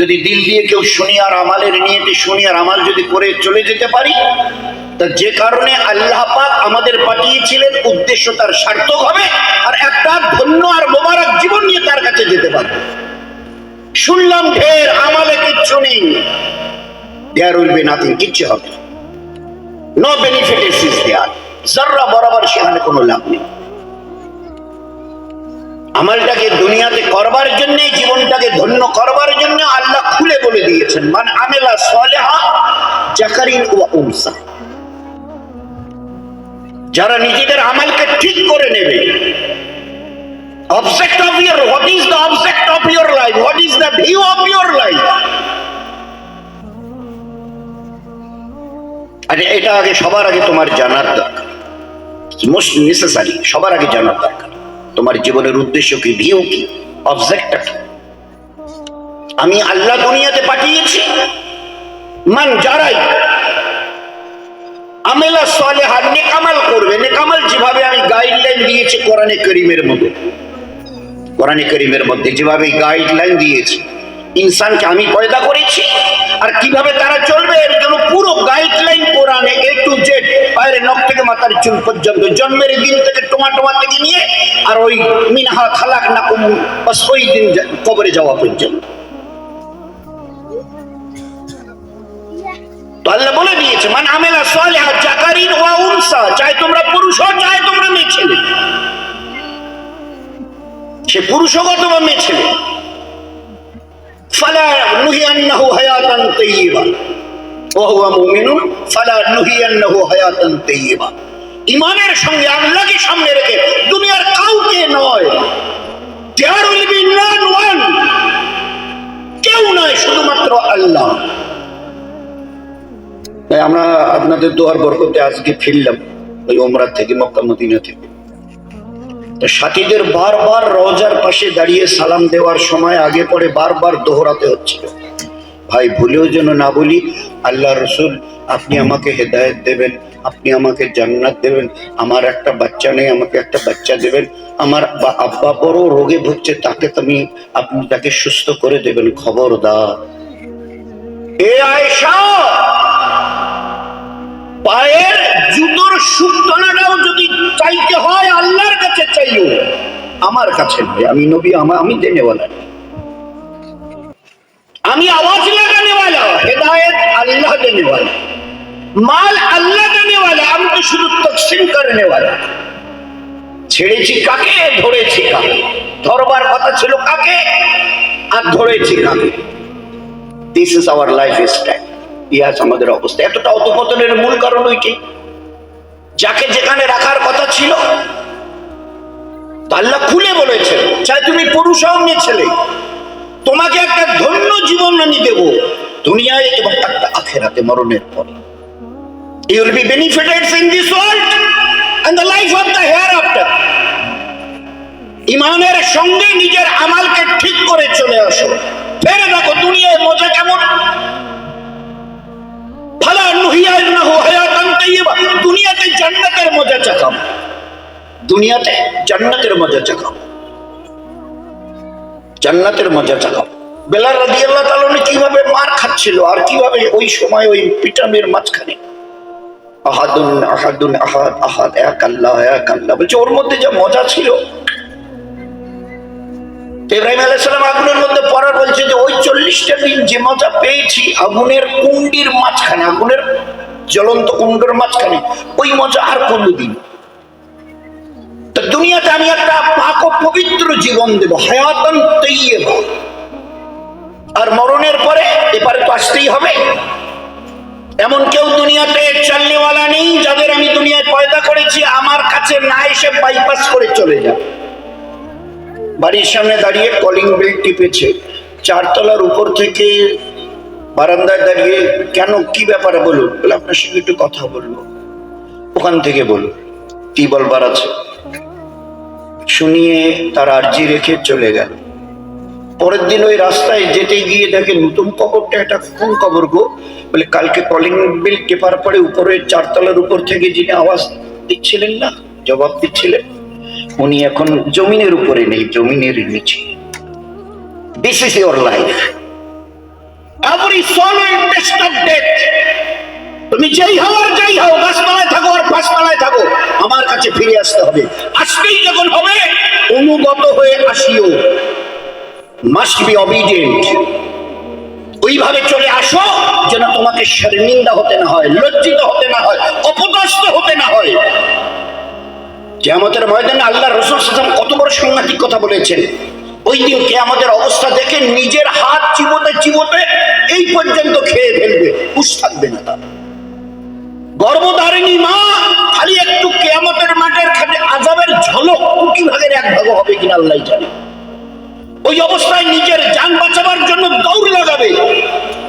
যদি দিল দিয়ে কেউ শুনি আর আমালের নিয়তে শুনি আর আমাল যদি করে চলে যেতে পারি, তা যে কারণে আল্লাহ পাক আমাদের পাঠিয়েছিলেন উদ্দেশ্য তার সার্থক হবে, আর একটা ধন্য আর মোবারক জীবন নিয়ে তার কাছে যেতে পারবে। শুনলাম ঢের, আমালে কিচ্ছু নেই, দেয়ার উইল বি নাথিং, কিচ্ছু হবে, নো বেনিফিট ইজ দেয়ার, যারা বরাবর সেখানে কোনো লাভ নেই। আমলটাকে দুনিয়াতে করবার জন্য, জীবনটাকে ধন্য করবার জন্য আল্লাহ খুলে বলে দিয়েছেন, মান আমিলা সালিহা যাকারিন ওয়া উনসা, যারা নিজেদের আমলকে ঠিক করে নেবে। Object of your, what is the object of your life, what is the view of your life, আরে এটা আগে সবার আগে তোমার জানার দরকার, মোস্ট নেসেসারি, সবার আগে জানার দরকার তোমার জীবনের উদ্দেশ্য কি, ভিউ কি, অবজেক্টটা কি। আমি আল্লাহ দুনিয়াতে পাঠিয়েছি, মান যারাই আমেলা সালেহা, নেকামাল করবে। নেকামাল যেভাবে আমি গাইডলাইন দিয়েছি কোরআনে কারীমের মধ্যে, কোরআনে কারীমের মধ্যে যেভাবে গাইডলাইন দিয়েছি, ইনসানকে আমি পয়দা করেছি, আর কিভাবে তারা চলবে এর জন্য পুরো গাইডলাইন কোরআনে এ টু জেড, পায়ের নখ থেকে মাথার চুল পর্যন্ত, জন্মের দিন থেকে টোমা থেকে নিয়ে আর ওই মিনহা খালাকনাকুম, বাস ওই দিন কবরে যাওয়া পর্যন্ত। তো আল্লাহ বলে দিয়েছে, মান আমেলা সালিহা যাকারিন ওয়া উনসা, চাই তোমরা পুরুষ হও চাই তোমরা মেয়ে ছেলে, সে পুরুষ হোক অথবা মেয়ে ছেলে, ফালা নুহিয়ান্নাহু হায়াতান তাইয়্যিবা ওয়া হুয়া মুমিনুন, ফালা নুহিয়ান্নাহু হায়াতান তাইয়্যিবা। ঈমানের সঙ্গে আল্লাহকে সামনে রেখে, দুনিয়ার কাউকে নয়, there will be no one, কেউ নয়, শুধুমাত্র আল্লাহ। তাই আমরা আপনাদের দোয়ার বরকতে আজকে ফিরলাম ওই উমরা থেকে, মক্কা মদিনা থেকে। তো সাথীদের বারবার রওজার পাশে দাঁড়িয়ে সালাম দেওয়ার সময় আগে পরে বারবার দোহরাতে হচ্ছিল, ভাই ভুলেও যেন না বলি, আল্লাহ রসুল আপনি আমাকে হেদায়েত দেবেন, আপনি আমাকে জান্নাত দেবেন, আমার একটা বাচ্চা নেই, আমাকে একটা বাচ্চা দেবেন, আমার আব্বা বড় রোগে ভুগছে, তাকে তুমি আপনি তাকে সুস্থ করে দেবেন, খবরদার। এ আয়েশা, পায়ের জুতোর সুক্তনাটাও যদি চাইতে হয় আল্লাহর কাছে চাইও, আমার কাছে নয়। আমি নবী, আমি দেনেওয়ালা, আমি আওয়াজ লাগানেওয়ালা, হেদায়েত আল্লাহ দেনেওয়ালা, মাল আল্লাহ দেনেওয়ালা, আমি তো শুধু তকসিম করেনেওয়ালা। ছেড়েছি কাকে, ধরেছি কাকে, ধরবার কথা ছিল কাকে আর ধরেছি কাকে। This is our life style. ইহাজ আমাদের অবস্থা। এতটা অধঃপতনের মূল কারণ ওইটাই, যাকে যেখানে রাখার কথা ছিল আল্লাহ খুলে বলেছেন, চাই তুমি পুরুষ হও মেয়ে ছেলে, তোমাকে একটা ধন্য জীবন আমি দেব দুনিয়ায় এবং একটা আখিরাতে, মরণের পরে। You will be benefited in this world and the life of the hereafter. ঈমানের সঙ্গে নিজের আমলকে ঠিক করে চলে আসো, ফেরে দেখো দুনিয়ায় মজা কেমন। ফালা নুহিয়ান্নাহু হায়াতান তাইয়্যিবা, দুনিয়াতে জান্নাতের মজা চাখাও, দুনিয়াতে জান্নাতের মজা চাখাও, জান্নাতের মজা চাখাও। বেলাল রাদিয়াল্লাহু তাআলা কিভাবে মার খাচ্ছিল, আর কিভাবে ওই সময় ওই পিটামের মাঝখানে আহাদুন আহাদুন আহাদ আহাদ, এক আল্লাহ এক আল্লাহ বলছে, ওর মধ্যে যা মজা ছিল। ইব্রাহিম আলাইহিস সালাম আগুনের মধ্যে পড়ার বলছে যে ওই 40টা দিন যে মজা পেয়েছি আগুনের কুণ্ডির মাঝখানে, আগুনের জ্বলন্ত কুণ্ডের মাঝখানে, ওই মজা আর কোনদিন। তো দুনিয়াতে আমি একটা পাক ও পবিত্র জীবন দেব, হায়াতান তাইয়্যিবা, আর মরণের পরে এপারে তো আসতেই হবে। এমন কেউ দুনিয়াতে চলনেওয়ালা নেই যাদের আমি দুনিয়ায় পয়দা করেছি আমার কাছে না এসে বাইপাস করে চলে যাবে। বাড়ির সামনে দাঁড়িয়ে কলিং বেল টিপেছে, 4 তলার উপর থেকে বারান্দায় দাঁড়িয়ে, কেন কি ব্যাপারে বলুন, বলে আপনার সঙ্গে একটু কথা বলবো। ওখান থেকে বলুন কি বলবার আছে, শুনিয়ে তার আর্জি রেখে চলে গেল। পরের দিন ওই রাস্তায় যেতে গিয়ে দেখে নতুন কবরটা, এটা কোন কবর গো? বলে কালকে কলিং বেল টেপার পরে উপরে 4 তলার উপর থেকে যিনি আওয়াজ দিচ্ছিলেন না, জবাব দিচ্ছিলেন, উনি এখন জমিনের উপরে নেই, জমিনের নিচে। This is your life. Body soul will taste of death. তুমি যেই হও আর যাই হও, গাছতলায় থাকো আর পাঁচতলায় থাকো, আমার কাছে ফিরে আসতে হবে। আজকেই যখন হবে অনুগত হয়ে আসিও, মাস্ট বি অবিডিয়েন্ট। ওইভাবে চলে আসো যেন তোমাকে শর্মিন্দা হতে না হয়, লজ্জিত হতে না হয়, অপদস্থ হতে না হয়। কিয়ামতের ময়দানে আল্লাহ রাসূল সাল্লাল্লাহু আলাইহি ওয়াসাল্লাম কত বড় সাংঘাতিক কথা বলেছেন। ওই দিন কিয়ামতের অবস্থা দেখে নিজের হাত চিবোতে চিবোতে এই পর্যন্ত খেয়ে ফেলবে, হুঁশ থাকবে না তার। গর্ভধারিণী মা খালি একটু কিয়ামতের মাঠের খাটে আযাবের ঝলক কোটি ভাগের এক ভাগ হবে কিনা আল্লাহ জানে। ওই অবস্থায় নিজের জান বাঁচাবার জন্য দৌড় লাগাবে,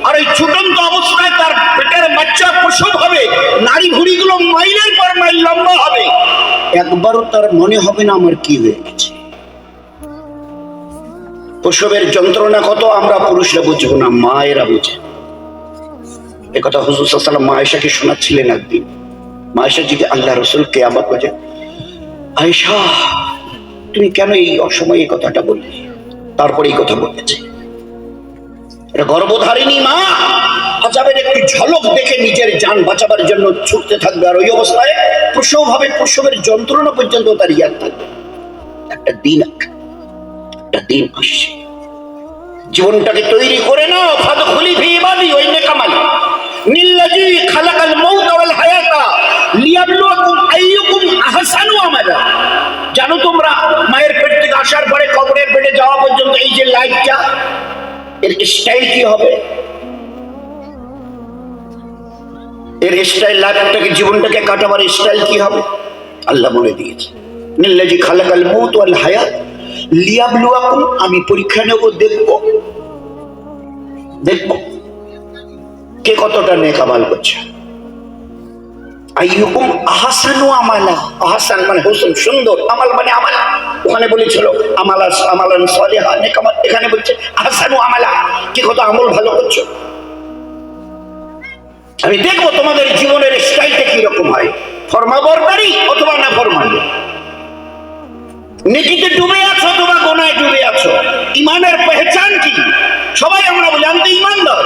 আর ওই ছুটন্ত অবস্থায় তার পেটের বাচ্চা প্রসব হবে, নারী ভুঁড়িগুলো মাইলের পর মাইল লম্বা হবে, একবারও তার মনে হবে না আমার কি হয়ে গেছে। প্রসবের যন্ত্রণা কত আমরা পুরুষরা বুঝবো না, মায়েরা বুঝে। একথা হুজুর সাল্লাল্লাহু আলাইহি ওয়াসাল্লাম মা আয়েশাকে শোনাচ্ছিলেন একদিন। মা আয়েশা জিজ্ঞেস, আল্লাহ রাসূল কিয়ামত বলে, আয়েশা তুমি কেন এই অসময়ে এই কথাটা বললে? তারপরে এই কথা বলেছে। এটা গর্ভধারিণী মা আযাবের একটি ঝলক দেখে নিজের জান বাঁচাবার জন্য ছুটতে থাকবে, আর ওই অবস্থায় প্রসব হবে, প্রসবের যন্ত্রণা পর্যন্ত তার ইয়াদ থাকবে। একটা দিন আসছে, জীবনটাকে তৈরি করে নাও। ফাদখুলি ফি ইবাদি ওয়া ইন্নাকামালি নিল্লাযী খালাকাল মাউতা ওয়াল হায়াতা লিয়াবলুয়াকুম আইয়ুকুম আহসানু আমালা। জানো তোমরা মায়ের পেট থেকে আসার পরে কবরের পেটে যাওয়া পর্যন্ত এই যে লাইফটা, এর স্টাইল কি হবে? এর স্টাইল, লাইফটাকে জীবনটাকে কাটাবার স্টাইল কি হবে আল্লাহ বলে দিয়েছে। নিল্লাযী খালাকাল মাউতা ওয়াল হায়াত লিয়াবলুয়াকুম, আমি পরীক্ষা নেব, দেখব কে কতটা নেক আমল করছে। আইয়ুকুম আহসানু আমালা, আহসান মানে হোসেন, সুন্দর, আমাল মানে আমল। ওখানে বলেছিল আমালান সালিহা, নেক আমল। এখানে বলছে আহসানু আমালা, কে কত আমল ভালো করছো। আমি দেখবো তোমাদের জীবনের স্টাইলটা কি রকম হয়, ফরমাবরদারি অথবা না ফরমানি, নেকিতে ডুবে আছো অথবা গুনাহে ডুবে আছো। ইমানের পেহচান কি? সবাই আমরা বলি আমি তো ইমানদার,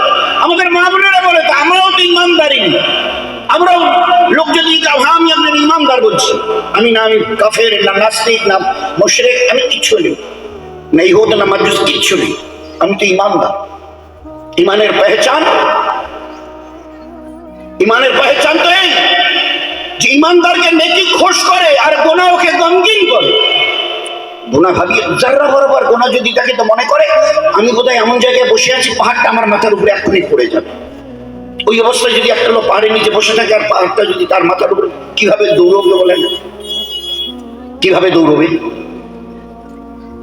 আমাদের মা বোনেরা বলে তো আমরাও তো ইমানদারি। আমরাও লোক যদি আমি আপনার ইমানদার বলছি, আমি না আমি কাফের, না নাস্তিক, না মুশরিক, আমি কিচ্ছু নেই, না ইহুদ না মাজুস, কিচ্ছু নেই, আমি তো ইমানদার। ইমানের পেহচান, ইমানের পেহচান তো এই যে ইমানদারকে নেকি খুশ করে আর গুনাহকে গমগিন করে। গুনাহ ভাবিয়ে যারা বরাবর গুনাহ যদি থাকে তো মনে করে আমি বোধহয় এমন জায়গায় বসে আছি, পাহাড়টা আমার মাথার উপরে এক্ষুনি পড়ে যাবে। ওই অবস্থায় যদি একটা লোক পাহাড়ের নিচে বসে থাকে আর পাহাড়টা যদি তার মাথার উপরে, কিভাবে দৌড়বে বলেন? কিভাবে দৌড়বে?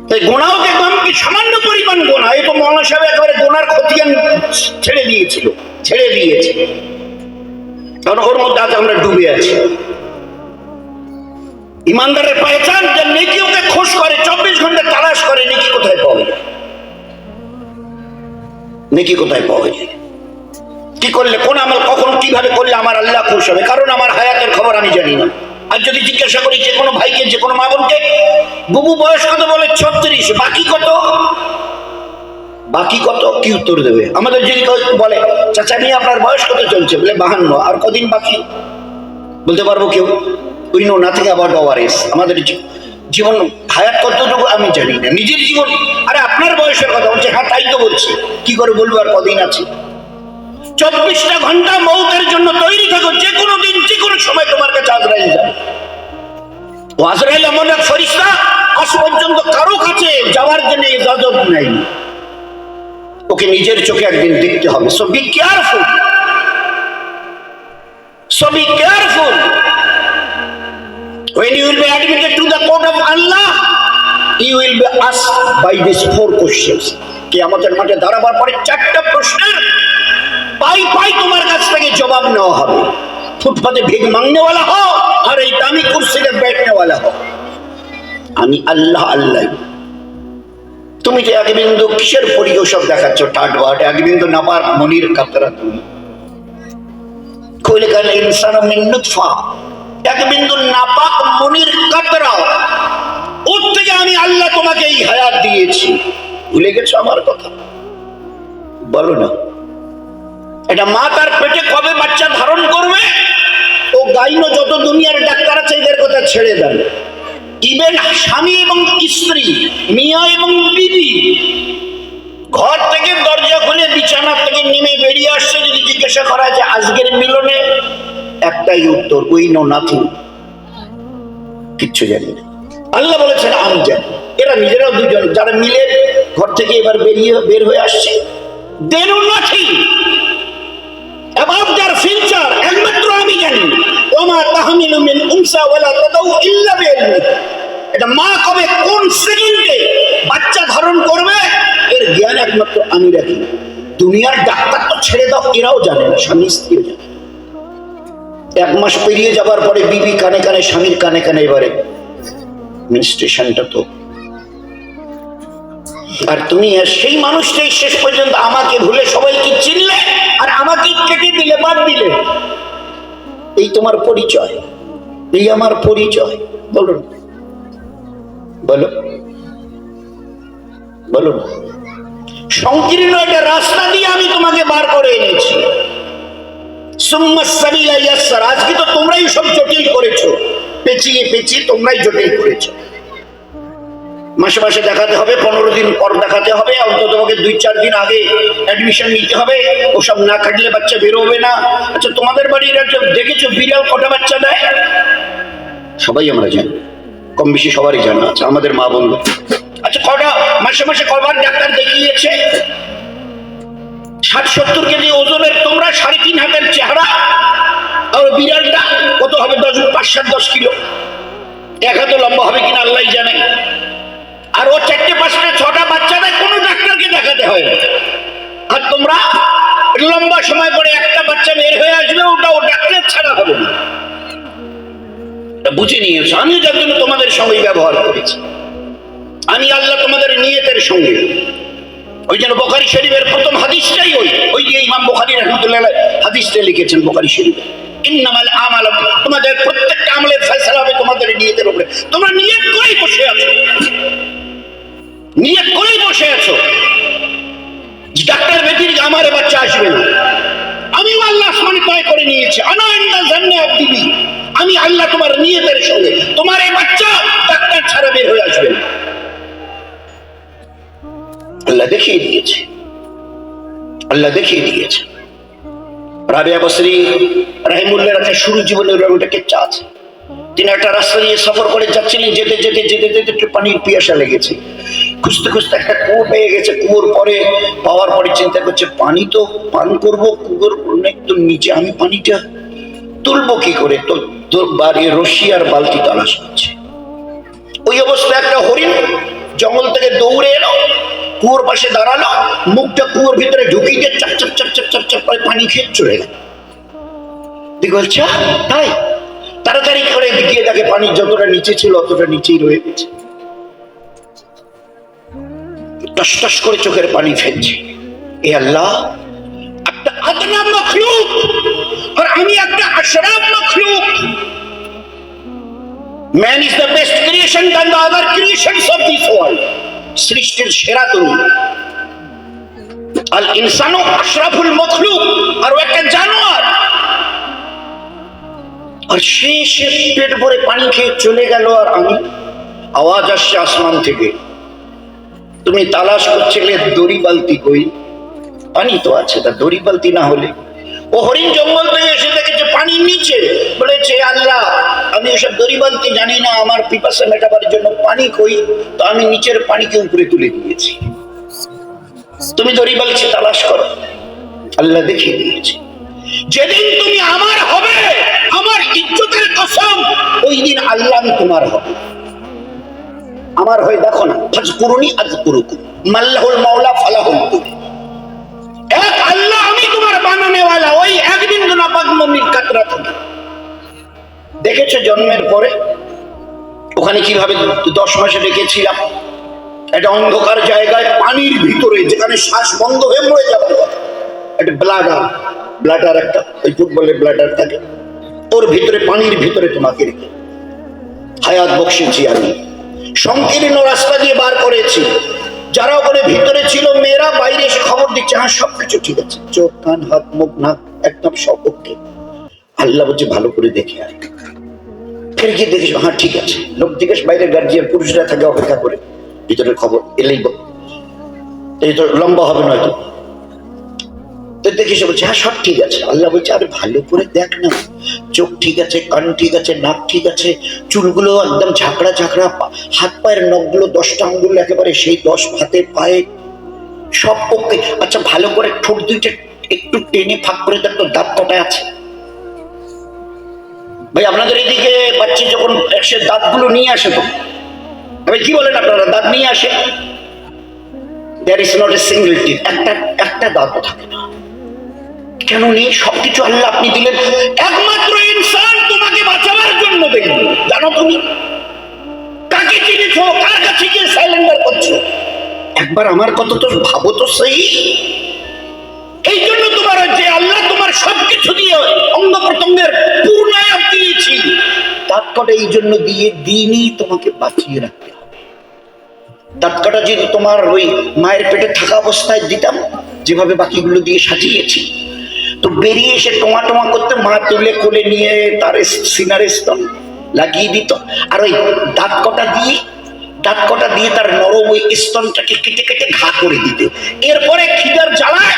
তাই গুনাহকে কি সামান্য পরিমাণ গুনাহ, এই তো মৌলানা সাহেব একেবারে গুনার খতিয়ান ছেড়ে দিয়েছে, কারণ ওর মধ্যে আজ আমরা ডুবে আছি। ইমানদারের পেহচান যে নেকি ওকে খুশ করে, 24 ঘন্টা তালাশ করে নেকি কোথায় পাওয়া যায়, নেকি কোথায় পাওয়া যায়, কি করলে, কোন আমল কখন কিভাবে করলে আমার আল্লাহ খুশ হবে। কারণ আমার হায়াতের খবর আমি জানি না। আর যদি জিজ্ঞাসা করি যে কোনো ভাইকে, যে কোনো মা বোনকে, বুবু বয়স কত, বলে 36, বাকি কত, বাকি কত, কি উত্তর দেবে? আমাদের যদি বলে চাচা নিয়ে আপনার বয়স কত চলছে, বলে 52, আর কদিন বাকি বলতে পারবো কেউ? We know nothing about our age. আমাদের জীবন হায়াত কতটুকু আমি জানি না, নিজের জীবন। আরে আপনার বয়সের কথা বলছে, হ্যাঁ তাই তো বলছি, কি করে বলবো আর কদিন আছে? 24টা ঘন্টা মৌতের জন্য তৈরি থাকো, যে কোনো দিন যে কোনো সময় তোমার কাছে আজরাইল যাবে। ও আজরাইল এমন এক ফেরেশতা, আজ পর্যন্ত কারো কাছে যাওয়ার জন্য ইজাজত নাই, ওকে নিজের চোখে একদিন দেখতে হবে। So be careful, so be careful when you will be admitted to the court of Allah, you will be asked by these 4 questions. কিয়ামতের মাঠে দাঁড়াবার পরে 4টা প্রশ্নের পাই তোমার কাছ থেকে জবাব নেওয়া হবে। ফুটপাতে ভিক মাংনে वाला हो আর এই দামি কুরসিতে बैठने वाला हो, আমি আল্লাহ আল্লাহ। তুমি যে এক বিন্দু কিসের পরিবেশক দেখাচ্ছ, ঠাট বাট, এক বিন্দু নাপাক মনির কাতরা, তুমি খুলিকাল ইনসানু মিন নুতফা, এক বিন্দু নাপাক মনির কাতরা, ওর থেকে আমি আল্লাহ তোমাকে এই হায়াত দিয়েছি। ভুলে গেছো আমার কথা? বলো না, এটা মা তার পেটে কবে বাচ্চা ধারণ করবে, ও গাইনো যত দুনিয়ার ডাক্তার আছে এদের কথা ছেড়ে দেন। ইভেন স্বামী এবং স্ত্রী, মিয়া এবং বিবি ঘর থেকে দরজা খুলে বিছানা থেকে নেমে বেরিয়ে আসছে, যদি জিজ্ঞাসা করা যায় আজকের মিলনে, একটাই উত্তর, উই নো নাথিং, কিচ্ছু জানি না। আল্লাহ বলেছেন আমি জানি। এরা নিজেরাও দুজন যারা মিলে ঘর থেকে এবার বের হয়ে আসছে, they know nothing about their future, একমাত্র আমি জানি। ওমা তাহমিলু মিন উনসা ওয়ালা তাদাউ ইল্লা বিইলমি, এটা মা কবে কোন সেকেন্ডে বাচ্চা ধারণ করবে এর জ্ঞান একমাত্র আমি রাখি। দুনিয়ার ডাক্তার তো ছেড়ে দাও, এরাও জানে না, স্বামী স্ত্রীও জানে। 1 মাস পেরিয়ে যাবার পরে বিবি কানে কানে, স্বামীর কানে কানে, এবারে মিনিস্ট্রেশনটা তো। আর তুমি সেই মানুষটাই শেষ পর্যন্ত আমাকে ভুলে সবাইকে চিনলে আর আমাকে কেটে দিলে, বাদ দিলে। এই তোমার পরিচয়, এই আমার পরিচয়। বলুন, বলো বলো। সংকীর্ণ একটা রাস্তা দিয়ে আমি তোমাকে বার করে এনেছি। সুম্মাস সাবিলা ইয়াসসার, আজকে তো তোমরাই সব জটিল করেছো, পেঁচিয়ে পেঁচিয়ে তোমরাই জটিল করেছো। মাসে মাসে দেখাতে হবে, 15 দিন পর দেখাতে হবে, অন্তত তোমাকে 2-4 দিন আগে অ্যাডমিশন নিতে হবে, ওসব না কাটলে বাচ্চা বেরোবে না। আচ্ছা, তোমাদের বাড়ির দেখেছো বিড়াল কটা বাচ্চা দেয়? সবাই আমরা জানি, কম বেশি সবারই জানা আছে, আমাদের মা বললো। আচ্ছা, কটা মাসে মাসে কবার ডাক্তার দেখিয়েছে? 60-70 কেজি ওজনের তোমরা, 3.5 হাতের চেহারা, আর বিড়ালটা কত হবে? 5-7-10 কিলো, 1 হাত লম্বা হবে কিনা আল্লাহ জানে। আর ও 4-5-6টা বাচ্চা দেয়, কোনো ডাক্তারকে দেখাতে হয় না। আর তোমরা লম্বা সময় পরে একটা বাচ্চা বের হয়ে আসবে, ওটাও ডাক্তার ছাড়া হবে না। বুঝে নিয়েছো, আমিও যার জন্য তোমাদের সঙ্গে ব্যবহার করেছি। আমি আল্লাহ তোমাদের নিয়তের সঙ্গে। ওই জন্য বুখারী শরীফের প্রথম হাদিসটাই ওই যে ইমাম বুখারী রাহমাতুল্লাহ আলাইহি হাদিসটা লিখেছেন বুখারী শরীফে, ইন্নামাল আমালু, তোমাদের প্রত্যেকটা আমলের ফয়সালা হবে তোমাদের নিয়তের উপরে। তোমরা নিয়ত করেই বসে আছো, নিয়ত করেই বসে আছো ডাক্তার ব্যক্তির আমার বাচ্চা আসবে না। আমিও আল্লাহ আসমানে তয় করে নিয়েছি, আনা ইনদা জান্নাতি আবদি, আমি আল্লাহ তোমার নিয়তের সঙ্গে, তোমার এই বাচ্চা ডাক্তার ছাড়া বের হয়ে আসবে না। আল্লাহ দেখিয়ে দিয়েছে, আল্লাহ দেখিয়ে দিয়েছে। রাবিয়া বসরি রাহিমাহুল্লাহর একটা শুরু জীবনের একটা কিচ্ছা আছে। তিনি একটা রাস্তা দিয়ে সফর করে যাচ্ছিলেন, যেতে যেতে যেতে যেতে একটু পানির পিয়াসা লেগেছে। খুঁজতে খুঁজতে একটা কুয়ো পেয়ে গেছে। কুয়োর পরে পাওয়ার পরে চিন্তা করছে, পানি তো পান করবো, কুয়োর একদম নিচে, আমি পানিটা তুলবো কি করে? তো তোর বাড়ি রশি আর বালতি তালাশ করছে। ওই অবস্থায় একটা হরিণ জঙ্গল থেকে দৌড়ে এলো, কুয়োর পাশে দাঁড়ালো, মুখটা কুয়োর ভিতরে ঢুকিয়ে দিয়ে চাপ চাপ চাপ চাপ চাপ চাপ করে পানি খেয়ে চলে গেল। বলছে তাই, তাড়াতাড়ি করে গিয়ে দেখে পানি যতটা নিচে ছিল অতটা নিচেই রয়ে গেছে। টস টস করে চোখের পানি ফেলছে, এ আল্লাহ, একটা আদনা মখলুক আর আমি একটা আশরাফ মখলুক। Man is the best creation than the other creations of this world. সৃষ্টির সেরা তুমি। আল ইনসানু আশরাফুল মখলুক, আর ও একটা জানোয়ার। আর সে পেট ভরে পানি খেয়ে চলে গেল। আর আমি, আওয়াজ আসছে আসমান থেকে, তুমি তালাশ করছিলে দড়ি বালতি কই? পানি তো আছে, তা দড়ি বালতি না হলে? ও হরিণ জঙ্গল থেকে এসে দেখেছে পানির নিচে, বলেছে আল্লাহ, আমি এসব দড়ি বালতি জানি না, আমার পিপাসা মেটাবার জন্য পানি কই? তো আমি নিচের পানিকে উপরে তুলে দিয়েছি, তুমি দড়ি বালতি তালাশ করো। আল্লাহ দেখিয়ে দিয়েছে, যেদিন তুমি আমার হবে, আমার ইজ্জতের কসম, ওই দিন আল্লাহ তোমার হবে। আমার হয়ে দেখো না, ফাজকুরুনি আযকুরুকুম, মাল্লাহুল মাওলা ফালাহুল কুল। এক আল্লাহ, আমি তোমার বানানেওয়ালা। ওই একদিন নাপাক মমির কাতরা থেকে দেখেছো জন্মের পরে ওখানে কিভাবে 10 মাসে রেখেছিলাম একটা অন্ধকার জায়গায়, পানির ভিতরে, যেখানে শ্বাস বন্ধ হয়ে মরে যাবার কথা। একটা ব্লাডার একটা, ওই ফুটবলের ব্লাডার থাকে, ওর ভিতরে, পানির ভিতরে তোমাকে রেখে হায়াত বকশেছি আমি। সংকীর্ণ রাস্তা দিয়ে বার করেছি, যারা ওখানে ভিতরে ছিল মেয়েরা বাইরে এসে খবর দিচ্ছে, হ্যাঁ সবকিছু ঠিক আছে, চোখ কান হাত মুখ নাক একদম সব ওকে। আল্লাহ বলছে ভালো করে দেখে আয়। ফের গিয়ে দেখিস, হ্যাঁ ঠিক আছে। লোক জিজ্ঞেস, বাইরে গার্জিয়ান পুরুষরা থাকে অপেক্ষা করে, ভিতরের খবর এলেই এই তো লম্বা হবে নয়তো। তো দেখিস বলছে হ্যাঁ সব ঠিক আছে। আল্লাহ বলছে আরে ভালো করে দেখ না, চোখ ঠিক আছে, কান ঠিক আছে, নাক ঠিক আছে, চুলগুলো একদম ঝাঁকড়া ঝাঁকড়া, হাত পায়ের নখগুলো 10টা আঙ্গুল একেবারে সেই 10 হাতে পায়ে সব ওকে। আচ্ছা ভালো করে ঠোঁট দুইটা একটু টেনে ফাঁক করে দেখ তো দাঁত কটা আছে। ভাই আপনাদের এদিকে বাচ্চা যখন এসে দাঁতগুলো নিয়ে আসে তো ভাই কি বলেন আপনারা, দাঁত নিয়ে আসে, there is not a single teeth, একটা দাঁতও থাকে না। কেন নেই? সবকিছু আল্লাহ আপনি দিলেন, একমাত্র ইনসান তোমাকে বাঁচাবার জন্য দেখবে। জানো তুমি কাকে চিনেছো, কার কাছে গিয়ে সাইলেন্ডার করছো? একবার আমার কথা তো ভাবো তো সেই। এই জন্য তোমার যে আল্লাহ তোমার সবকিছু দিয়ে অঙ্গ প্রত্যঙ্গের পূর্ণায়াম দিয়েছি, দাঁতকটা এই জন্য দিয়ে দিনই তোমাকে বাঁচিয়ে রাখতে হবে। দাঁতকটা যদি তোমার ওই মায়ের পেটে থাকা অবস্থায় দিতাম, যেভাবে বাকিগুলো দিয়ে সাজিয়েছি, তো বেরিয়ে এসে টোমা টোমা করতে মা তুলে কোলে নিয়ে তার সিনারে স্তন লাগিয়ে দিত, আর ওই দাঁত কটা দিয়ে তার নরম ওই স্তনটাকে কেটে কেটে ঘা করে দিতে। এরপরে খিদার জ্বালায়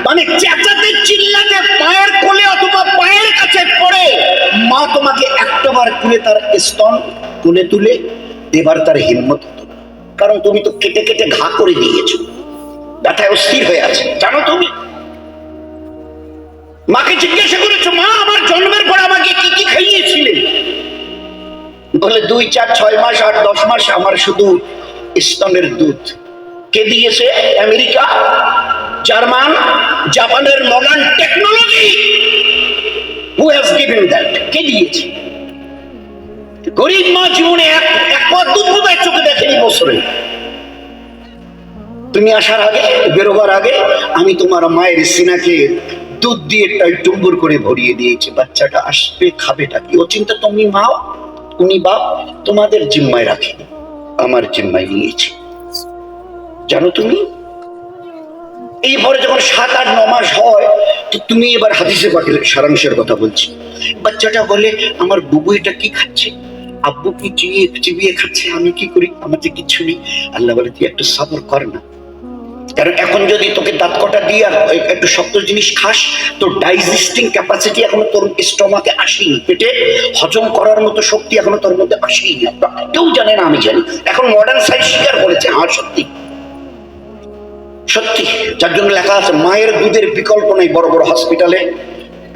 মানে চেঁচাতে চিল্লাতে পায়ের কোলে অথবা পায়ের কাছে পড়ে মা তোমাকে একটাবার তুলে তার স্তন কোলে তুলে দেবার তার হিম্মত হতো না, কারণ তুমি তো কেটে কেটে ঘা করে দিয়েছো, ব্যথায় অস্থির হয়ে আছে। জানো তুমি মাকে জিজ্ঞাসা করেছো, মা আমার জন্মের পর আমাকে কি কি খাইয়েছিলেন? বলে 2, 4, 6 মাস 8, 10 মাস আমার শুধু স্তনের দুধ। কে দিয়েছে? আমেরিকা, জার্মান, জাপানের modern technology. Who has given that? কে দিয়েছে? গরিব মা জীবনে এক পর দুধ বোধহয় চোখে দেখেনি বছরে। তুমি আসার আগে, বেরোবার আগে আমি তোমার মায়ের সিনাকে দুধ দিয়ে টুম্বুর করে ভরিয়ে দিয়েছি। বাচ্চাটা আসবে, খাবেটা কি? ও চিন্তা তুমি মা, উনি বাপ, তোমাদের জিম্মায় রাখিনি, আমার জিম্মায় নিয়েছি। জানো তুমি এইপরে যখন 7, 8, 9 মাস হয়, তো তুমি এবার হাদিসে পাঠিয়ে সারাংশের কথা বলছি। বাচ্চাটা বলে আমার বুবু এটা কি খাচ্ছে, আব্বু কি চিবিয়ে খাচ্ছে, আমি কি করি, আমার যে কিছু নেই। আল্লাহ বলে তুই একটু সবর কর না, কারণ এখন যদি তোকে দাঁত কটা দিয়ে একটু শক্ত জিনিস খাস, তোর ডাইজেস্টিং ক্যাপাসিটি এখনো তোর স্টমাকে আসেনি, পেটে হজম করার মতো শক্তি এখনো তোর মধ্যে আসেনি। কেউ জানে না, আমি জানি। এখন মডার্ন সায়েন্স স্বীকার করেছে, হ্যাঁ সত্যি সত্যি। যার জন্য লেখা আছে মায়ের দুধের বিকল্প নেই, বড় বড় হসপিটালে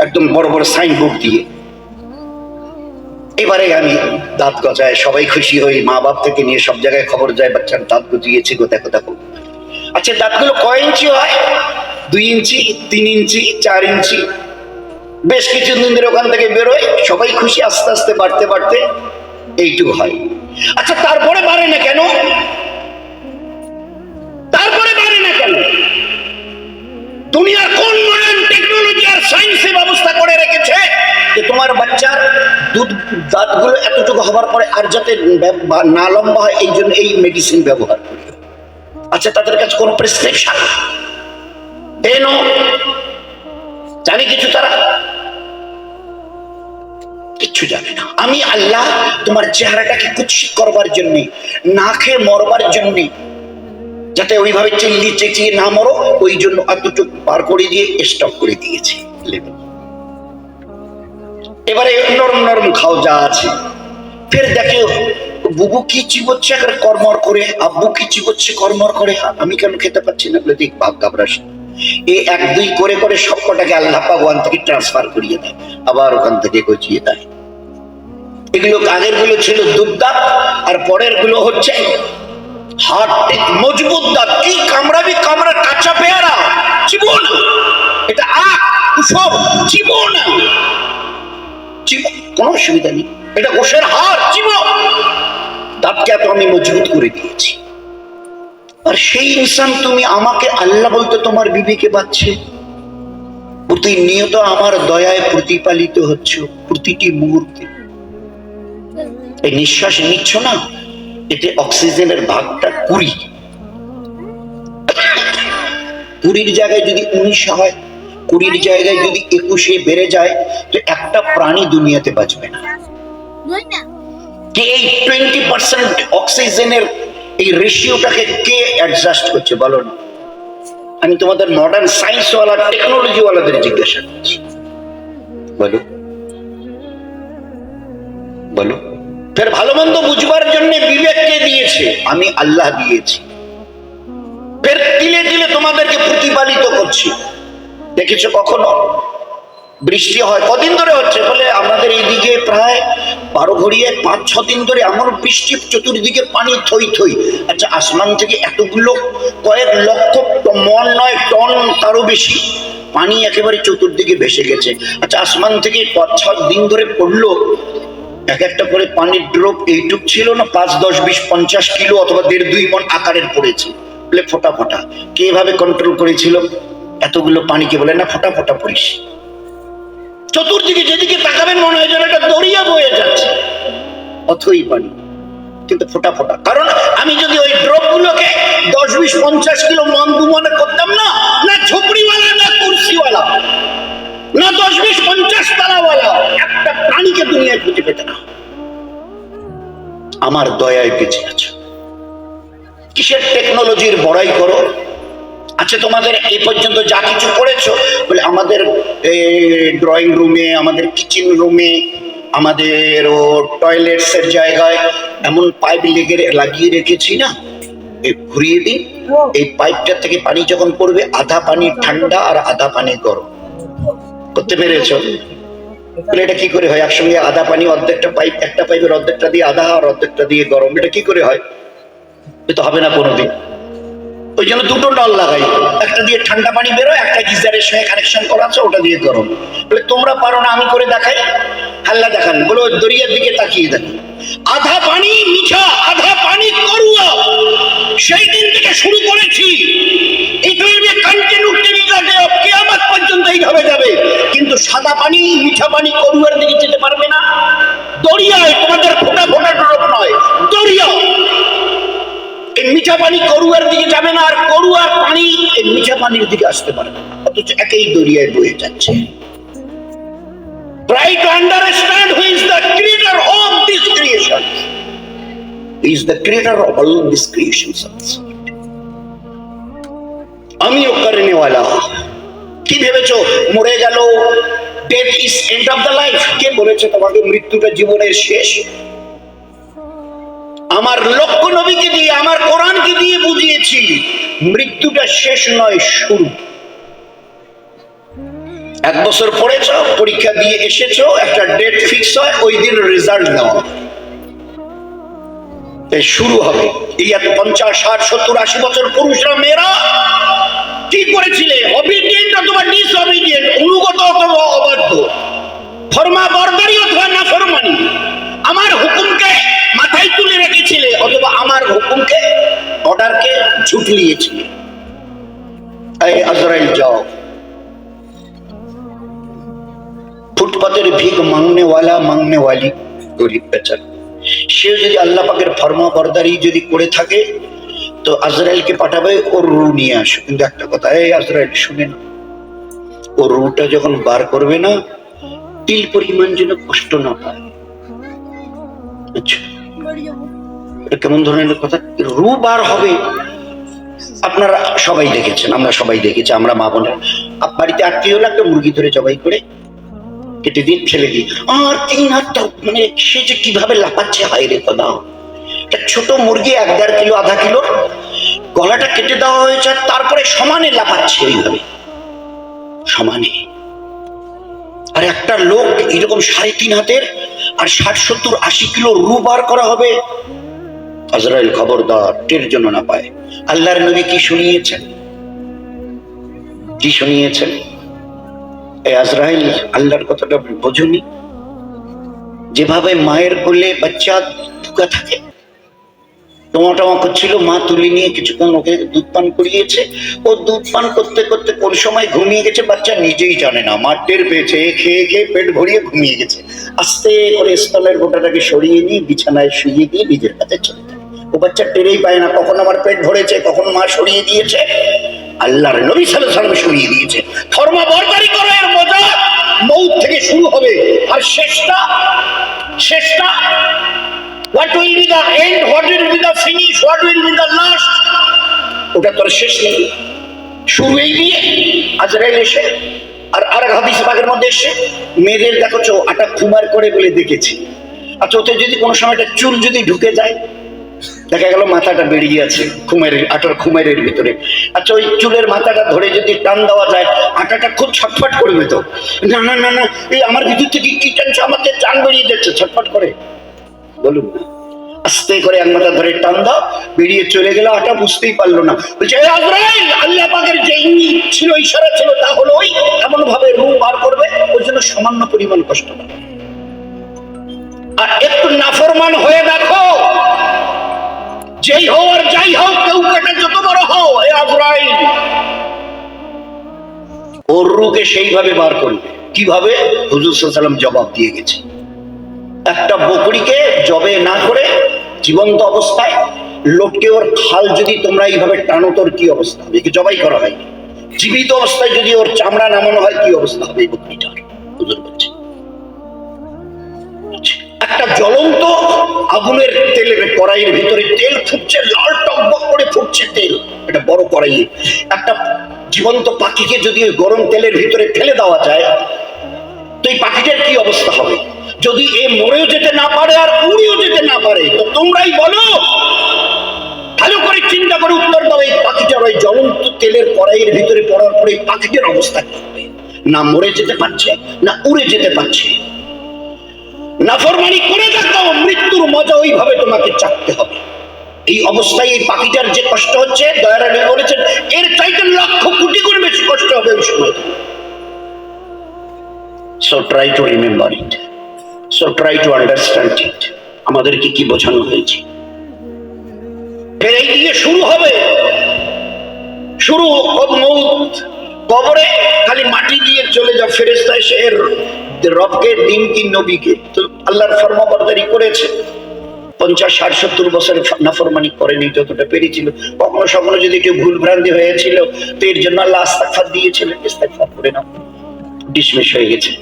একদম বড় বড় সাইনবোর্ড দিয়ে। এবারে আমি দাঁত গজায় সবাই খুশি হই, মা বাপ থেকে নিয়ে সব জায়গায় খবর যায় বাচ্চার দাঁত গজিয়েছে গো, দেখো দেখো। আচ্ছা দাঁতগুলো কয় ইঞ্চি হয়? 2 ইঞ্চি, 3 ইঞ্চি, 4 ইঞ্চি। বেশ কিছুদিন ধরে ওখান থেকে বেরোয়, সবাই খুশি। আস্তে আস্তে বাড়তে বাড়তে এইটুকু হয়। আচ্ছা তারপরে বাড়ে না কেন? তারপরে বাড়ে না কেন? দুনিয়ার কোন মডার্ন টেকনোলজি আর সায়েন্সে ব্যবস্থা করে রেখেছে যে তোমার বাচ্চার দুধ দাঁতগুলো এতটুকু হবার পরে আর যাতে না লম্বা হয়, এই জন্য এই মেডিসিন ব্যবহার করে। আচ্ছা তাদের কাছে কোন প্রেসক্রিপশন দেন? জানে কিছু তারা? কিচ্ছু জানে না। আমি আল্লাহ তোমার চেহারাটাকে কুৎসিত করবার জন্য, না খেয়ে মরবার জন্য, যাতে ওইভাবে চিল্লি চেঁচিয়ে না মরো, ওই জন্য এতটুকু পার করে দিয়ে স্টপ করে দিয়েছি। এবারে নরম নরম খাও যা আছে। ফের দেখে বুবু কি চিবোচ্ছে কর্মর করে, আব্বু কি চিবোচ্ছে কর্মর করে, আমি কেন খেতে পাচ্ছি না? বলে দেখ বাপ ঘাবড়াস। এই 1, 2 করে করে সব কটাকে আল্লাহ পাক ওখান থেকে ট্রান্সফার করিয়ে দেয়, আবার ওখান থেকে গজিয়ে দেয়। এগুলো আগের গুলো ছিল দুধ দাঁত, আর পরের গুলো হচ্ছে হার্ড মজবুত দাঁত। কি কামড়াবি কামড়া, কাঁচা পেয়ারা চিবো না, এটা সব চিবো না, চিবো, কোনো অসুবিধা নেই, এটা গোশের হাড়, চিবো। দাঁতকে এত আমি মজবুত করে দিয়েছি। আর সেই ইনসান তুমি আমাকে আল্লাহ বলতে তোমার বিবিকে বাঁচছে, প্রতিনিয়ত আমার দয়ায় প্রতিপালিত হচ্ছ প্রতিটি মুহূর্তে। এই নিঃশ্বাস নিচ্ছ না, এতে অক্সিজেনের ভাগটা 20, 20-র জায়গায় যদি 19 হয়, 20-র জায়গায় যদি 21-এ বেড়ে যায়, তো একটা প্রাণী দুনিয়াতে বাঁচবে না। কে এই 20% অক্সিজেনের এই রেশিওটাকে কে অ্যাডজাস্ট করছে বলো না? আমি তোমাদের মডার্ন সায়েন্স ওয়ালা টেকনোলজি ওয়ালাদের জিজ্ঞাসা করছি, বলো বলো। ফের ভালো মন্দ বুঝবার জন্য বিবেককে দিয়েছে, আমি আল্লাহ দিয়েছি। ফের তিলে তিলে তোমাদেরকে প্রতিপালিত করছি। দেখেছো কখনো বৃষ্টি হয়? কদিন ধরে হচ্ছে বলে আমাদের এইদিকে প্রায় 12 ঘড়িয়ে 5-6 দিন ধরে এমন বৃষ্টি, চতুর্দিকে পানি থই থই। আচ্ছা, আসমান থেকে এতগুলো কয়েক লক্ষ মন নয় টন তারও বেশি পানি একেবারে চতুর্দিকে ভেসে গেছে। আচ্ছা, আসমান থেকে 5-6 দিন ধরে পড়লো, এক একটা করে পানির ড্রপ এইটুক ছিল না, 5, 10, 20, 50 কিলো অথবা 1.5-2 মণ আকারের পড়েছে, বলে ফোটা ফোটা। কে এভাবে কন্ট্রোল করেছিল এতগুলো পানিকে? বলে না ফোটা ফোটা পড়িস। চতুর্দিকে যেদিকে তাকাবেন মনে হয় যেন একটা দরিয়া বয়ে যাচ্ছে, অথই পানি, কিন্তু ফোটা ফোটা। কারণ আমি যদি ওই ড্রপ গুলোকে 10, 20, 50 কিলো মন 2 মনে করতাম না, না ঝুপড়িওয়ালা না কুর্সিওয়ালা না 10, 20, 50 তালাওয়ালা একটা প্রাণীকে দুনিয়ায় খুঁজে পেতে না। আমার দয়ায় বেঁচে আছে। কিসের টেকনোলজির বড়াই করো? আচ্ছা, তোমাদের এই পর্যন্ত যা কিছু করেছো, বলে আমাদের ড্রয়িং রুমে, আমাদের কিচেন রুমে, আমাদের ও টয়লেটস এর জায়গায় এমন পাইপ লাগিয়ে রেখেছি না, ঘুরিয়ে দিন, এই পাইপটা থেকে পানি যখন পড়বে আধা পানি ঠান্ডা আর আধা পানি গরম করতে পেরেছো? বলে এটা কি করে হয়? একসঙ্গে আধা পানি, অর্ধেকটা পাইপ, একটা পাইপের অর্ধেকটা দিয়ে আধা আর অর্ধেকটা দিয়ে গরম, এটা কি করে হয়? এটা হবে না কোনোদিন। ওই জন্য দুটো নল লাগাই, একটা দিয়ে ঠান্ডা পানি বেরোয়, একটা গিজারের সঙ্গে কানেকশন করা আছে, ওটা দিয়ে গরম। বলে তোমরা পারো না, আমি করে দেখাই। হাল্লা দেখান, বলো দরিয়ার দিকে তাকিয়ে দেখো, আধা পানি মিঠা আধা পানি করুয়া। সেই দিন থেকে শুরু করেছি, it will be continue till the day of কিয়ামত পর্যন্ত এইভাবে যাবে। কিন্তু সাদা পানি মিঠা পানি করুয়ার দিকে যেতে পারবে না। দরিয়ায় তোমাদের ফোটা ফোটা ড্রপ নয়, দরিয়া এই মিঠা পানি করুয়ার দিকে যাবে না, আর করুয়ার পানি এই মিঠা পানির দিকে আসতে পারবে না, অথচ একই দরিয়ায় বয়ে যাচ্ছে। Try to understand who is the creator of this creation. He is the creator of all these creations. আমিও করনে ওয়ালা। কি ভেবেছো মরে গেল, death is end of the life? কে বলেছে তোমাকে মৃত্যুটা জীবনের শেষ? আমার লক্ষ্য নবীকে দিয়ে, আমার কোরআনকে দিয়ে বুঝিয়েছি মৃত্যুটা শেষ নয়, শুরু। 1 বছর পড়েছ, পরীক্ষা দিয়ে এসেছো, একটা ডেট ফিক্স হয়, ওই দিন রেজাল্ট দেওয়া, শুরু হবে। এই 50, 60, 70, 80 বছর পুরুষরা মেয়েরা কি করেছিলে? অবিডিয়েন্ট অথবা ডিসঅবিডিয়েন্ট, অনুগত অথবা অবাধ্য, ফরমাবরদারি অথবা নাফরমানি। আমার হুকুমকে মাথায় তুলে রেখেছিলে অথবা আমার হুকুমকে, অর্ডারকে ঝুটলিয়েছিলে। এই আজরাইল যাও। ফুটপাতের ভিক মাংনে ওয়ালা, মাংনে ওয়ালি, গরিব বেচারা, সে যদি আল্লাহ পাকের ফরমাবরদারি যদি করে থাকে, তো আজরাইলকে পাঠাবে ওর রু নিয়ে আসো। কিন্তু একটা কথা, এই আজরাইল শুনে না, ও রুটা যখন বার করবে না, তিল পরিমাণ যেন কষ্ট না পায়। আচ্ছা, এটা কেমন ধরনের কথা? রু বার হবে, আপনারা সবাই দেখেছেন, আমরা সবাই দেখেছি, আমরা মা বোনের বাড়িতে আত্মীয় হলে একটা মুরগি ধরে জবাই করে কেটে দিন, ফেলে দিই, আর 3 হাতটা মানে সে যে কিভাবে লাফাচ্ছে, হায় রে খোদা। একটা ছোট মুরগি 1-1.5 কিলো, আধা কিলো, গলাটা কেটে দেওয়া হয়েছে, তারপরে সমানে লাফাচ্ছে এইভাবে, সমানে। আর একটা লোক এরকম 3.5 হাতের আর 60, 70, 80 কিলো রু বার করা হবে। আজরাইল খবরদার, টের জন্য না পায়। আল্লাহর নবী কি শুনিয়েছেন? কি শুনিয়েছেন? এই আজরাইল, আল্লাহর কথাটা বোঝনি? যেভাবে মায়ের কোলে বাচ্চা ঢুকা থাকে, টমাটমা করছিল, মা তুলে নিয়ে কিছুক্ষণ ওকে দুধ পান করিয়েছে, ও দুধ পান করতে করতে কোন সময় ঘুমিয়ে গেছে, বাচ্চা নিজেই জানে না, মা টের পেয়েছে, খেয়ে খেয়ে পেট ভরিয়ে ঘুমিয়ে গেছে। আস্তে করে স্তনের গোটাটাকে সরিয়ে নিয়ে বিছানায় শুইয়ে দিয়ে নিজের কাছে চলে যায়। ও ও বাচ্চা টেরেই পায় না কখন আমার পেট ভরেছে, কখন মা সরিয়ে দিয়েছে। আল্লাহর নবী সাল্লাল্লাহু আলাইহি ওয়াসাল্লাম সরিয়ে দিয়েছে। ফরমা বরদারি করো, এর মজা মউত থেকে শুরু হবে। আর শেষটা what will be the end, what will be the finish, what will be the last, ওটা তোর শেষ নেই। শুরু এই দিয়ে আজরাইল এসে আর হাদিস পাকের মধ্যে এসে মেয়েদের দেখো আটা খুমার করে বলে দেখেছি। আচ্ছা ওতে যদি কোনো সময় একটা চুল যদি ঢুকে যায়, দেখা গেল মাথাটা বেরিয়ে আছে আটার খুমারের ভিতরে, আচ্ছা ওই চুলের মাথাটা ধরে যদি টান দেওয়া যায় আটাটা খুব ছটফট করবে। তো না না না না, এই আমার ভিতর থেকে কি টানছে, আমাদের টান বেরিয়ে যাচ্ছে, ছটফট করে। বলুন না, আস্তে করে এক মাথা ধরে টান দাও, বেরিয়ে চলে গেল, আটা বুঝতেই পারলো না। বলছে আজরাইল, আল্লাহ পাকের যে ইঙ্গিত ছিল, ইশারা ছিল, তা হলো ওই এমন ভাবে রূহ বার করবে, ওই জন্য সামান্য পরিমাণ কষ্ট পাবে। আর একটু নাফরমান হয়ে দেখো, যেই হও আর যাই হও, কেউ কেটে যত বড় হও, এ আজরাইল ওর রূহকে সেইভাবে বার করবে। কিভাবে? হুজুর সাল্লাল্লাহু আলাইহি ওয়াসাল্লাম জবাব দিয়ে গেছে। একটা বকরিকে জবে না করে জীবন্ত অবস্থায় লোককে ওর খাল যদি তোমরা এইভাবে টানো, তোর কি অবস্থা হবে? একে জবাই করা হয়, জীবিত অবস্থায় যদি ওর চামড়া নামানো হয়, কি অবস্থা হবে এই বকরিটার? হুজুর বলছে একটা জ্বলন্ত আগুনের তেলের কড়াইয়ের ভিতরে তেল ফুটছে, লাল টকবক করে ফুটছে তেল, একটা বড় কড়াইয়ে একটা জীবন্ত পাখিকে যদি ওই গরম তেলের ভিতরে ফেলে দেওয়া যায়, তো এই পাখিটার কি অবস্থা হবে? যদি এ মরেও যেতে না পারে আর উড়েও যেতে না পারে, তো তোমরাই বলো, ভালো করে চিন্তা করে উত্তর দাও, এই পাখিটার ওই জ্বলন্ত তেলের কড়াইয়ের ভিতরে পড়ার পরে এই পাখিটার অবস্থা কি হবে? না মরে যেতে পারছে, না উড়ে যেতে পারছে। নাফরমানি করে দেখো, মৃত্যুর মজা ওইভাবে তোমাকে চাপতে হবে। এই অবস্থায় এই পাখিটার যে কষ্ট হচ্ছে, দয়ার নবী বলেছেন এর চাইতে লক্ষ কোটি গুণ বেশি কষ্ট হবে ওই সময়। So try to remember it. So try to understand it. আমাদেরকে কি বোঝানো হয়েছে? ফের এই দিয়ে শুরু হবে, শুরু মউত। কবরে খালি মাটি দিয়ে চলে যাও, ফেরেশতা এসে এর রবকে, দিন কি নবীকে, তো আল্লাহর ফরমাবরদারি করেছে। 50-60-70 বছর নাফরমানি করেনি, যতটা পেরেছিল। কখনো সখনো যদি কেউ ভুল ভ্রান্তি হয়েছিল, তো এর জন্য আল্লাহ ইস্তিগফার দিয়েছিলেন, ইস্তিগফার করে নাও, ডিসমিস হয়ে গেছে।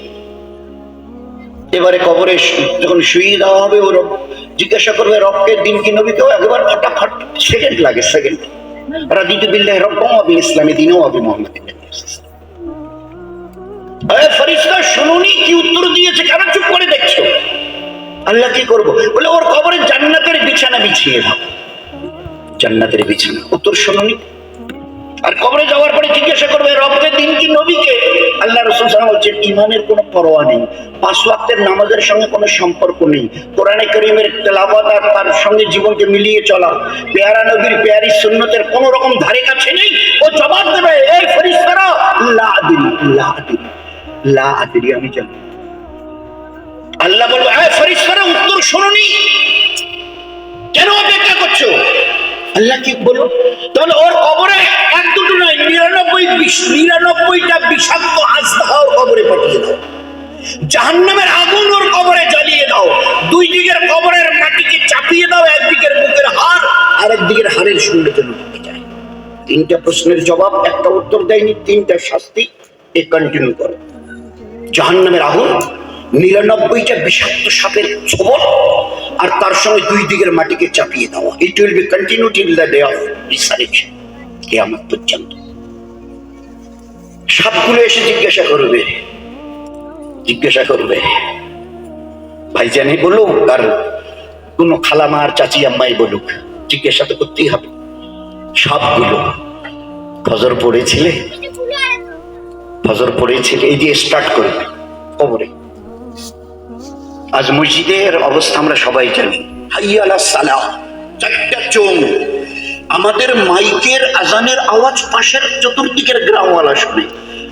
এবারে কবরে যখন শুইয়ে দেওয়া হবে, ও রব জিজ্ঞাসা করবে রবকে, দিন কি নবীকে, একবার ফটাফট সেকেন্ড লাগে, সেকেন্ড। রাদিতু বিল্লাহি রাব্বান ওয়া বিল ইসলামি দীনান ওয়া বিমুহাম্মাদিন আরে ফেরেশতা শুনুনি কি উত্তর দিয়েছে, কেন চুপ করে দেখছো? আল্লাহ কি করবো? বলে ওর কবরে জান্নাতের বিছানা বিছিয়ে দাও, জান্নাতের বিছানা। উত্তর শুনুনি। আর কবরে যাওয়ার পরে জিজ্ঞাসা করবে রবকে, দিন কি নবীকে। আল্লাহ রাসূল সাল্লাল্লাহু আলাইহি ওয়াসাল্লাম বলছেন ঈমানের কোনো পরোয়া নেই, 5 ওয়াক্তের নামাজের সঙ্গে কোনো সম্পর্ক নেই, কোরআনে কারীমের তেলাওয়াত আর তার সঙ্গে জীবনকে মিলিয়ে চলা, পেয়ারা নবীর পেয়ারি সুন্নতের কোনো রকম ধারে কাছে নেই। ও জবাব দেবে, এই ফেরেশতারা, লা আদরি লা আদরি লা আদরি, আমি জানি। আল্লাহ বলবে, এই ফেরেশতারা উত্তর শুনুনি, কেন অপেক্ষা করছো? আল্লাহ কি বলল? তাহলে ওর কবরে 1-2 নয়, 99টা বিষাক্ত আজদা ওর কবরে পাঠিয়ে দাও, জাহান্নামের আগুন ওর কবরে জ্বালিয়ে দাও, 2 দিকের কবরের মাটিকে চাপিয়ে দাও, একদিকের বুকের হাড় আর একদিকের হাড়ের সঙ্গে যেন ঢুকে যায়। 3টা প্রশ্নের জবাব, একটা উত্তর দেয়নি, 3টা শাস্তি। এ কন্টিনিউ করো। জাহান্নামের আগুন, 99টা বিষাক্ত সাপের ছোবল, আর তার সঙ্গে 2 দিকের মাটিকে চাপিয়ে দেওয়া। It will be continue till the day of resurrection, কিয়ামত পর্যন্ত। সাপগুলো এসে জিজ্ঞাসা করবে ভাইজানই বলুক আর কোন খালামা আর চাচি আম্মাই বলুক, জিজ্ঞাসা তো করতেই হবে। সবগুলো ফজর পড়েছিলে, এই দিয়ে স্টার্ট করবে কবরে। আজ মসজিদের অবস্থা আমরা সবাই জানি, হাইয়া আলাস সালাহ, 4টা চোঙ। আমাদের মাইকের আজানের আওয়াজ পাশের চতুর্দিকের গ্রামওয়ালা শুনে।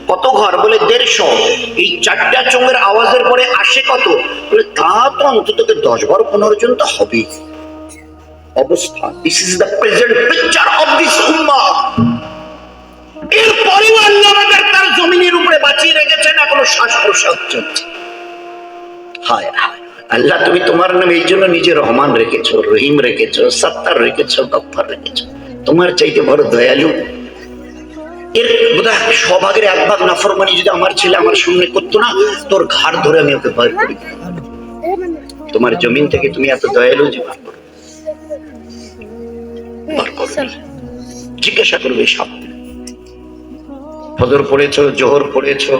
কত ঘর? বলে 150। এই 4টা চোঙের আওয়াজের পরে আসে কত? বলে তা তো অন্তত 10-15 জন তো হবে। অবস্থা, this is the present picture of this উম্মাহ। এরপরেও আল্লাহ আমাদের তার জমিনের উপরে বাঁচিয়ে রেখেছেন, এখনো শ্বাস প্রশ্বাস চলছে। হায় হায়, আল্লাহ তুমি তোমার নামে এই জন্য নিজে রহমান রেখেছো, রহিম রেখেছো, সত্তার রেখেছো, গফফার রেখেছো। তোমার চাইতে বড় দয়ালু এর বোধহয় সভাগের এক ভাগ নাফরমানি যদি আমার ছেলে আমার সামনে করতো না, তোর ঘাড় ধরে আমি ওকে বার করি। তোমার জমিন থেকে তুমি এত দয়ালু যে বার করো, জিজ্ঞাসা করবে সব। ফজর পড়েছো, জোহর পড়েছো,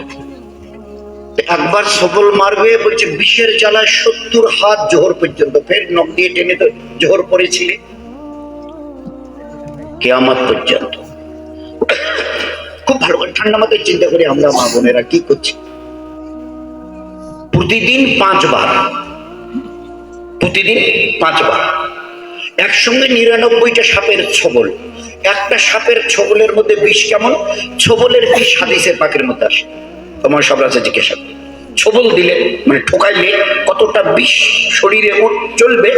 একবার সবল মারবে বলছে বিষের জ্বালায় 70 হাত জোহর পর্যন্ত, ফের নখ দিয়ে টেনে তো জোহর পড়েছিলে কিয়ামত পর্যন্ত। খুব ভালো করে ঠান্ডা মাথায় চিন্তা করি আমরা মা বোনেরা কি করছি। প্রতিদিন 5 বার, প্রতিদিন 5 বার একসঙ্গে 99টা সাপের ছবল। একটা সাপের ছবলের মধ্যে বিষ কেমন, ছবলের বিষ হাদিসে পাকের মধ্যে আসে। তোমার সব আছে জিজ্ঞাসা করি, ছবল দিলে মানে ঠোকাইলে কতটা বিষ শরীরে চলবে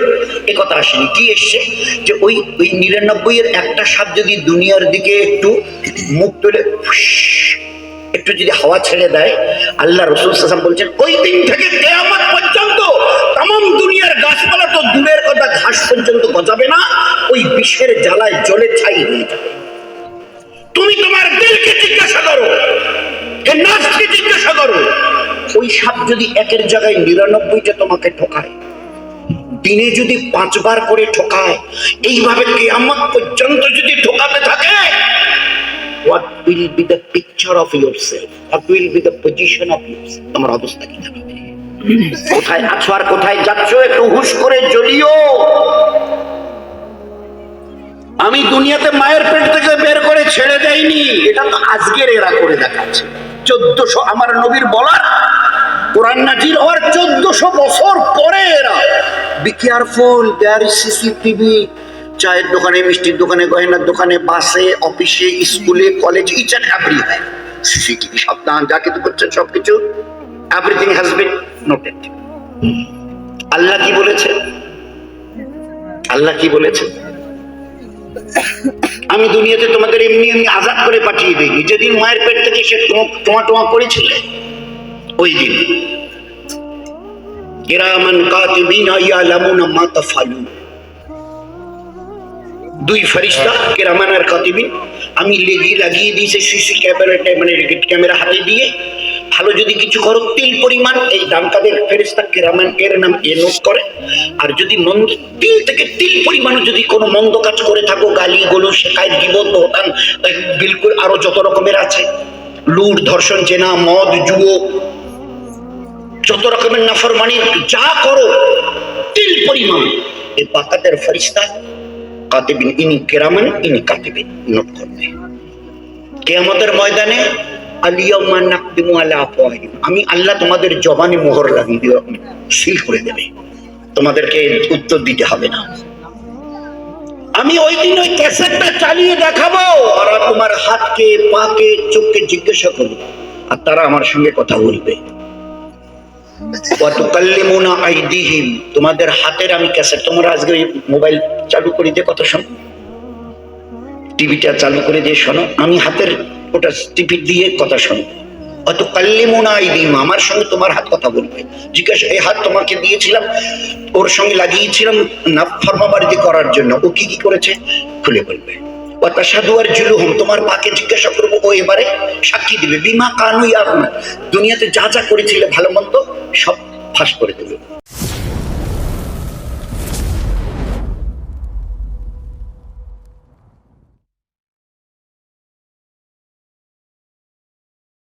এ কথা আসেনি। কি এসছে যে ওই 99-এর একটা সাপ যদি দুনিয়ার দিকে একটু মুখ তুলে একটু যদি হাওয়া ছেড়ে দেয়, আল্লাহ রাসূল সাল্লাল্লাহু আলাইহি ওয়াসাল্লাম বলছেন ওই দিন থেকে কিয়ামত পর্যন্ত तमाम দুনিয়ার গাছপালা তো দূরের কথা ঘাস পর্যন্ত গজাবে না, ওই বিষের জ্বালায় জ্বলে ছাই হয়ে যাবে। তুমি তোমার দিলকে জিজ্ঞাসা করো, এর নাফসকে জিজ্ঞাসা করো, ওই সাপ যদি একের জায়গায় 99টা তোমাকে ঠকায়, দিনে যদি 5 বার করে ঠকায়, এইভাবে কিয়ামত পর্যন্ত যদি ঠকাতে থাকে, what will be the picture of yourself, what will be the position of yourself, তোমার অবস্থা কি হবে? কোথায় আছো আর কোথায় যাচ্ছ একটু হুঁশ করে জ্বলিও। আমি দুনিয়াতে মায়ের পেট থেকে বের করে ছেড়ে দেয়নি, এটা তো আজকের এরা করে দেখাচ্ছে। 1400 আমার নবীর বলার কোরআন নাজিল হওয়ার 1400 বছর পরে এরা be careful, there is CCTV, চায়ের দোকানে, মিষ্টির দোকানে, গয়নার দোকানে, বাসে, অফিসে, স্কুলে, college, each and every CCTV. সাবধান, যা কিছু করছেন সবকিছু এভরিথিং হ্যাজ বিন নোটেড। আল্লাহ কি বলেছে, আল্লাহ কি বলেছে? আমি দুনিয়াতে তোমাদের এমনি এমনি আজাদ করে পাঠিয়ে দিইনি। যেদিন মায়ের পেট থেকে সে টোয়া টোয়া করেছিলে, ওই দিন কিরামান কাতিবিন ইয়ালামুনা মা তাফআলুন, 2 ফেরেশতা কিরামান আর কাতিবিন আমি লাগিয়ে দিয়েছি সিসি ক্যামেরাতে, মানে ক্যামেরা হাতে দিয়ে। ভালো যদি কিছু করো তিল পরিমাণ, এই ডান কাদের ফেরেশতা কিরামান এর নাম এ নোট করে। আর যদি মন্দ তিল থেকে তিল পরিমাণ যদি কোনো মন্দ কাজ করে থাকো, গালি গলু, শেখায়, গীবত, বহতান, বিলকুল আরো যত রকমের আছে, লুট, ধর্ষণ, জেনা, মদ, জুয়ো, যত রকমের নাফরমানি যা করো তিল পরিমাণ, এই বাকাতের ফেরেশতা কাতিবিন ইনি কিরামান ইনি কাতিবিন নোট করবে। কিয়ামতের ময়দানে আলিয়াউমা নাকদিমু আলা আফওয়াহিম, আমি আল্লাহ তোমাদের জবানে মোহর লাগিয়ে দেব, সিল করে দেবে, তোমাদেরকে উত্তর দিতে হবে না। আমি ওই দিন ওই ক্যাসেটটা চালিয়ে দেখাবো, আর তোমার হাতকে, পাকে, চোখকে জিজ্ঞাসা করবো, আর তারা আমার সঙ্গে কথা বলবে। ওয়া তুকাল্লিমুনা আইদিহিম, তোমাদের হাতের আমি ক্যাসেট, তোমরা আজকে মোবাইল চালু করে দিয়ে কথা শোনো, টিভিটা চালু করে দিয়ে শোনো, আমি হাতের ওটা টিভি দিয়ে কথা শোনো। ওয়া তুকাল্লিমুনা আইদিহিম, আমার সঙ্গে তোমার হাত কথা বলবে। জিজ্ঞাসা, এই হাত তোমাকে দিয়েছিলাম, ওর সঙ্গে লাগিয়েছিলাম নাফরমানি করার জন্য, ও কি কি করেছে খুলে বলবে। ওয়া তাশহাদু আরজুলুহুম, তোমার পাকে জিজ্ঞাসা করবো, ও এবারে সাক্ষী দিবে, বিমা কানু ইয়াফআলুন, দুনিয়াতে যা যা করেছিলে ভালো মন্দ সব ফাঁস করে দেবে।